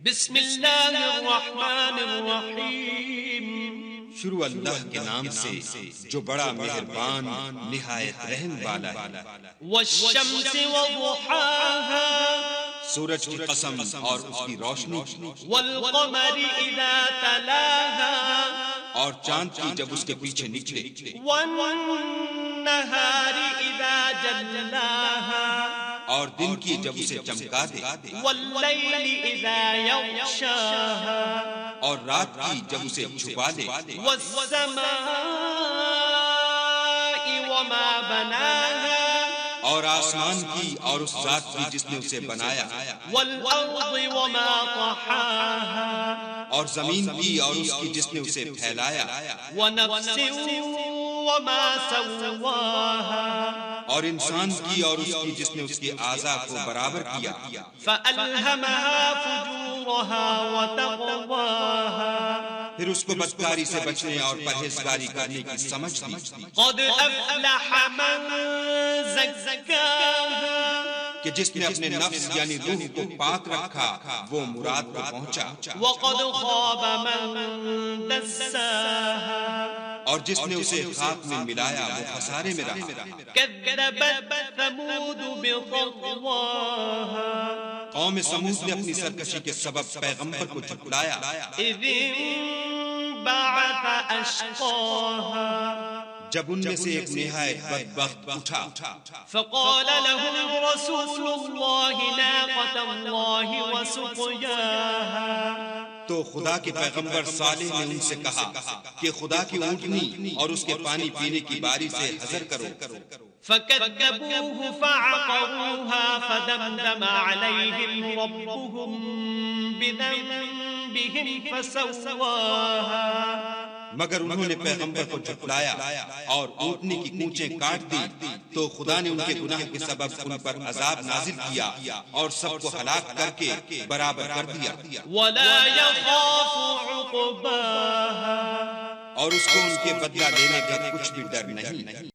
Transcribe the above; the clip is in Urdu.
بسم اللہ الرحمن الرحیم، شروع اللہ کے نام سے جو بڑا مہربان نہایت رحم والا ہے۔ والشمس وضحاها، سورج کی قسم اور اس کی روشنی کی، والقمر اذا تلاها، اور چاند کی جب اس کے پیچھے نکلے، والنہار اذا جلاها، اور دن کی جب اسے چمکا دے، واللیل اذا یغشاها، اور رات کی جب اسے چھپا دے، والسماء وما بناها، اور آسمان کی اور اس ذات کی جس نے اسے بنایا، والارض وما طحاها، اور زمین کی اور اس کی جس نے اسے پھیلایا، ونفس وما سواها، اور انسان کی اور اس کی جس نے اس کے اعضاء کو برابر کیا، فألهمها فجورها وتقواها، پھر اس کو بدکاری سے بچنے اور پرہیزگاری کرنے کی سمجھ دی۔ قد افلح من زکاها، کہ جس نے اپنے نفس یعنی روح کو پاک رکھا وہ مراد کو پہنچا، وقد خاب من دساها، اور جس نے اسے خاک میں ملایا وہ خسارے میں رہا۔ كذبت ثمود بطغواها، قوم سمود نے اپنی سرکشی کے سبب پیغمبر کو جھٹلایا، إذ انبعث أشقاها، جب ان میں سے ایک نہایت بدبخت اٹھا، فقال لهم رسول الله ناقة الله وسقياها، تو خدا کے پیغمبر صالح نے ان سے کہا کہ خدا کی اونٹنی اور اس کے پانی پینے کی باری سے حذر کرو۔ فكذبوه فعقروها فدمدم عليهم ربهم بذنبهم فسواها، مگر انہوں نے پیغمبر کو جھٹلایا اور اونٹنی کی کونچیں کاٹ دی تو خدا نے ان کے گناہ کے سبب ان پر عذاب نازل کیا اور سب کو ہلاک کر کے برابر کر دیا، ولا يخاف عقباها، اور اس کو ان کے بدلہ لینے کا کچھ بھی ڈر نہیں۔